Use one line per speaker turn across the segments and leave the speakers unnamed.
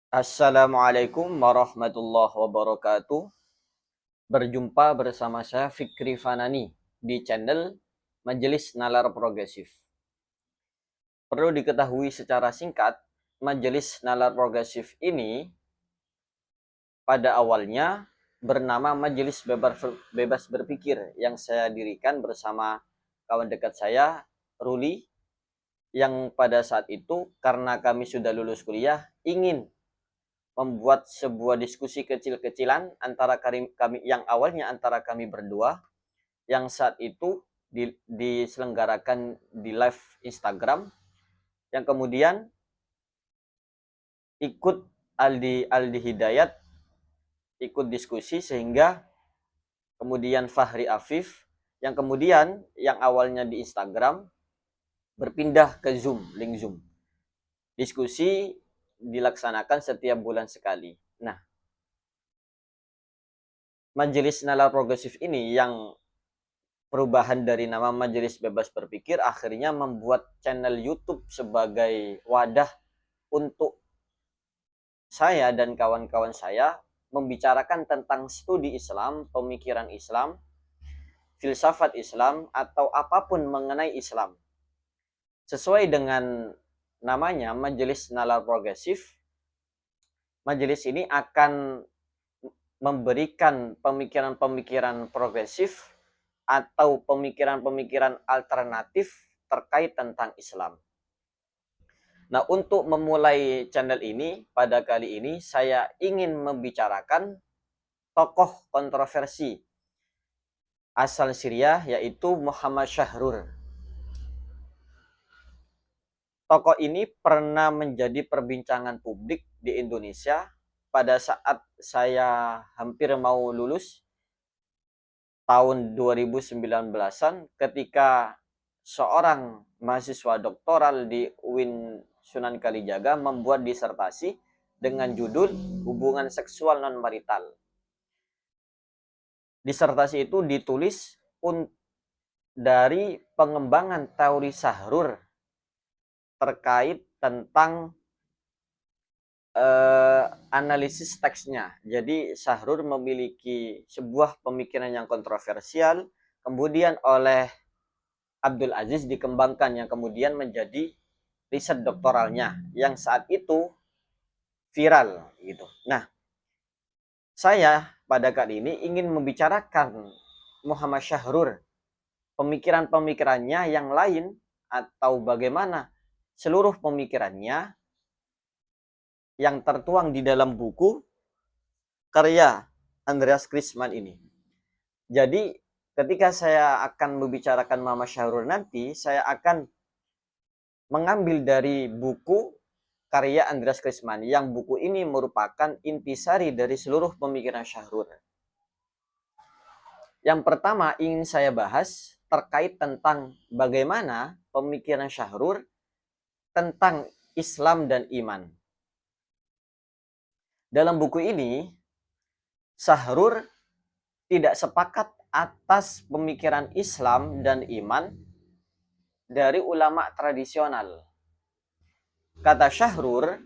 Assalamualaikum warahmatullahi wabarakatuh. Berjumpa bersama saya Fikri Fanani di channel Majelis Nalar Progresif. Perlu diketahui secara singkat, Majelis Nalar Progresif ini pada awalnya bernama Majelis Bebas Berpikir yang saya dirikan bersama kawan dekat saya, Ruli, yang pada saat itu karena kami sudah lulus kuliah ingin membuat sebuah diskusi kecil-kecilan antara kami yang awalnya antara kami berdua, yang saat itu diselenggarakan di live Instagram, yang kemudian ikut Aldi Aldi Hidayat ikut diskusi, sehingga kemudian Fahri Afif yang kemudian yang awalnya di Instagram berpindah ke Zoom, link Zoom. Diskusi dilaksanakan setiap bulan sekali. Nah, Majelis Nalar Progresif ini yang perubahan dari nama Majelis Bebas Berpikir akhirnya membuat channel YouTube sebagai wadah untuk saya dan kawan-kawan saya membicarakan tentang studi Islam, pemikiran Islam, filsafat Islam, atau apapun mengenai Islam. Sesuai dengan namanya Majelis Nalar Progresif, majelis ini akan memberikan pemikiran-pemikiran progresif atau pemikiran-pemikiran alternatif terkait tentang Islam. Nah, untuk memulai channel ini, pada kali ini saya ingin membicarakan tokoh kontroversi asal Syria, yaitu Muhammad Syahrur. Tokoh ini pernah menjadi perbincangan publik di Indonesia pada saat saya hampir mau lulus tahun 2019-an, ketika seorang mahasiswa doktoral di UIN Sunan Kalijaga membuat disertasi dengan judul Hubungan Seksual Non-Marital. Disertasi itu ditulis dari pengembangan teori Syahrur terkait tentang analisis teksnya. Jadi Syahrur memiliki sebuah pemikiran yang kontroversial, kemudian oleh Abdul Aziz dikembangkan, yang kemudian menjadi riset doktoralnya yang saat itu viral gitu. Nah, saya pada kali ini ingin membicarakan Muhammad Syahrur, pemikiran-pemikirannya yang lain, atau bagaimana seluruh pemikirannya yang tertuang di dalam buku karya Andreas Christman ini. Jadi ketika saya akan membicarakan Muhammad Syahrur nanti, saya akan mengambil dari buku karya Andreas Christman, yang buku ini merupakan intisari dari seluruh pemikiran Syahrur. Yang pertama ingin saya bahas terkait tentang bagaimana pemikiran Syahrur tentang Islam dan iman. Dalam buku ini, Syahrur tidak sepakat atas pemikiran Islam dan iman dari ulama tradisional. Kata Syahrur,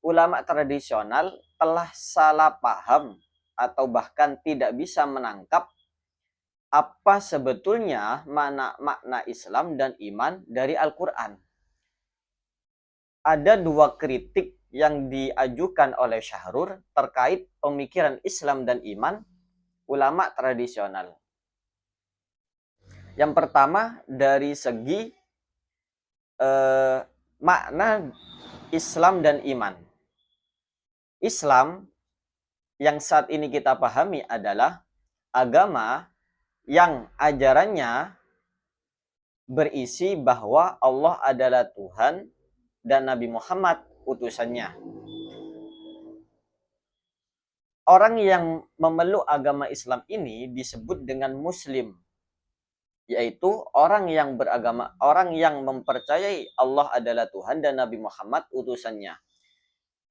ulama tradisional telah salah paham atau bahkan tidak bisa menangkap apa sebetulnya makna Islam dan iman dari Al-Quran. Ada dua kritik yang diajukan oleh Syahrur terkait pemikiran Islam dan iman ulama tradisional. Yang pertama dari segi makna Islam dan iman. Islam yang saat ini kita pahami adalah agama yang ajarannya berisi bahwa Allah adalah Tuhan dan Nabi Muhammad utusannya. Orang yang memeluk agama Islam ini disebut dengan Muslim, yaitu orang yang beragama, orang yang mempercayai Allah adalah Tuhan dan Nabi Muhammad utusannya.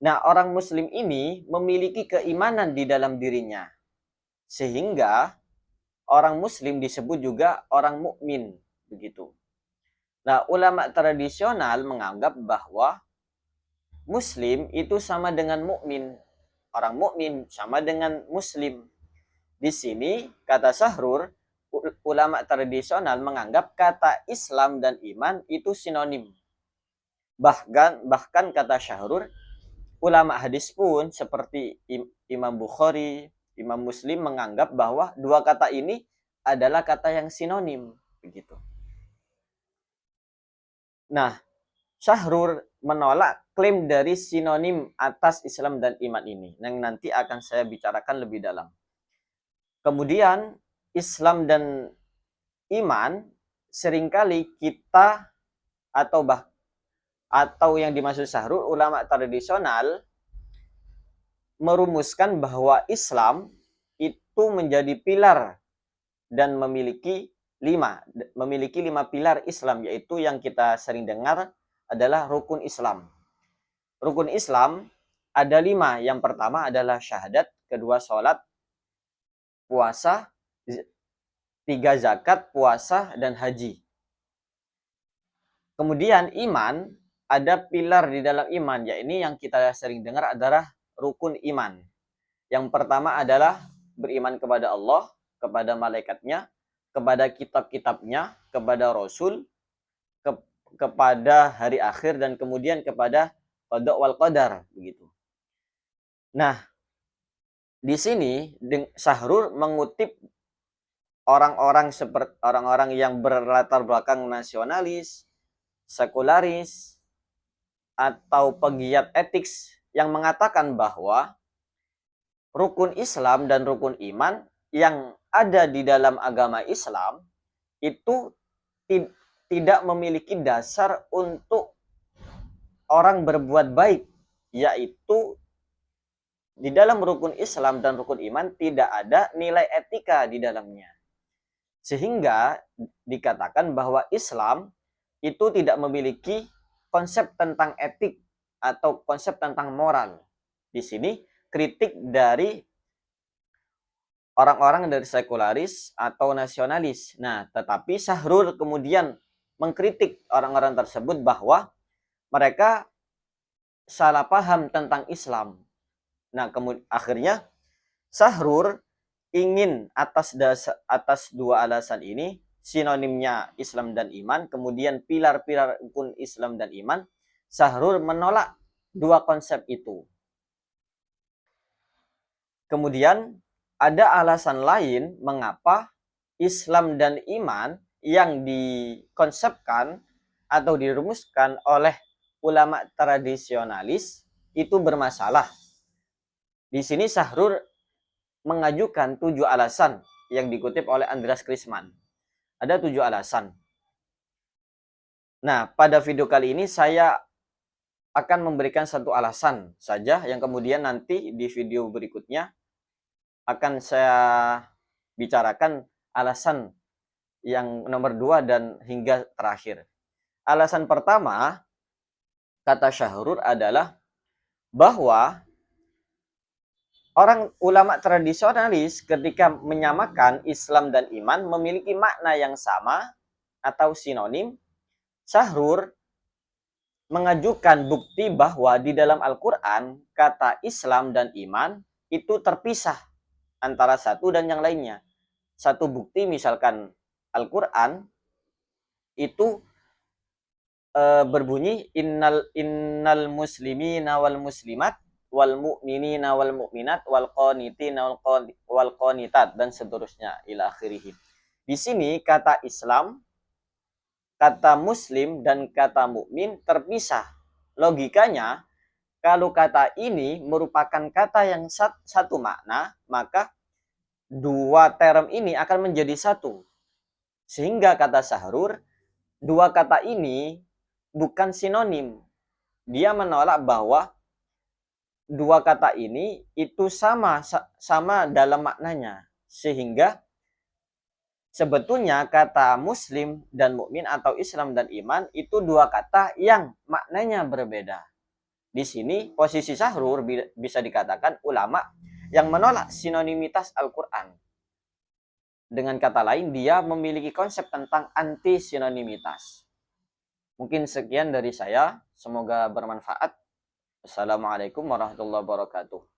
Nah, orang Muslim ini memiliki keimanan di dalam dirinya, sehingga orang Muslim disebut juga orang mukmin, begitu. Nah, ulama tradisional menganggap bahwa muslim itu sama dengan mukmin. Orang mukmin sama dengan muslim. Di sini kata Sahrur, ulama tradisional menganggap kata Islam dan iman itu sinonim. Bahkan kata Syahrur, ulama hadis pun seperti Imam Bukhari, Imam Muslim menganggap bahwa dua kata ini adalah kata yang sinonim, begitu. Nah, Syahrur menolak klaim dari sinonim atas Islam dan iman ini, yang nanti akan saya bicarakan lebih dalam. Kemudian Islam dan iman seringkali kita atau yang dimaksud Syahrur, ulama tradisional merumuskan bahwa Islam itu menjadi pilar dan memiliki lima pilar Islam, yaitu yang kita sering dengar adalah rukun Islam. Rukun Islam ada 5. Yang pertama adalah syahadat, kedua sholat, puasa, 3 zakat, puasa, dan haji. Kemudian iman, ada pilar di dalam iman, yaitu yang kita sering dengar adalah rukun iman. Yang pertama adalah beriman kepada Allah, kepada malaikatnya, kepada kitab-kitabnya, kepada Rasul, kepada hari akhir, dan kemudian kepada qada wal qadar, begitu. Nah, di sini Syahrur mengutip orang-orang yang berlatar belakang nasionalis, sekularis, atau pegiat etik yang mengatakan bahwa rukun Islam dan rukun iman yang ada di dalam agama Islam itu tidak memiliki dasar untuk orang berbuat baik, yaitu di dalam rukun Islam dan rukun iman tidak ada nilai etika di dalamnya. Sehingga dikatakan bahwa Islam itu tidak memiliki konsep tentang etik atau konsep tentang moral. Di sini kritik dari orang-orang dari sekularis atau nasionalis. Nah, tetapi Syahrul kemudian mengkritik orang-orang tersebut bahwa mereka salah paham tentang Islam. Nah, akhirnya Syahrul ingin atas dua alasan ini, sinonimnya Islam dan iman, kemudian pilar-pilar rukun Islam dan iman, Syahrul menolak dua konsep itu. Kemudian ada alasan lain mengapa Islam dan iman yang dikonsepkan atau dirumuskan oleh ulama tradisionalis itu bermasalah. Di sini Syahrul mengajukan 7 alasan yang dikutip oleh Andreas Krisman. Ada 7 alasan. Nah, pada video kali ini saya akan memberikan satu alasan saja yang kemudian nanti di video berikutnya akan saya bicarakan alasan yang nomor 2 dan hingga terakhir. Alasan pertama, kata Syahrul adalah bahwa orang ulama tradisionalis ketika menyamakan Islam dan iman memiliki makna yang sama atau sinonim. Syahrul mengajukan bukti bahwa di dalam Al-Quran kata Islam dan iman itu terpisah antara satu dan yang lainnya. Satu bukti misalkan Al-Quran itu berbunyi innal muslimina wal muslimat wal mu'minina wal mu'minat wal qanitina wal qanitat dan seterusnya ila akhirih. Di sini kata Islam, kata muslim dan kata mukmin terpisah. Logikanya kalau kata ini merupakan kata yang satu makna, maka dua term ini akan menjadi satu. Sehingga kata Syahrul, dua kata ini bukan sinonim. Dia menolak bahwa dua kata ini itu sama dalam maknanya. Sehingga sebetulnya kata muslim dan mukmin atau Islam dan iman itu dua kata yang maknanya berbeda. Di sini posisi Syahrul bisa dikatakan ulama yang menolak sinonimitas Al-Quran. Dengan kata lain, dia memiliki konsep tentang anti sinonimitas. Mungkin sekian dari saya. Semoga bermanfaat. Assalamualaikum warahmatullahi wabarakatuh.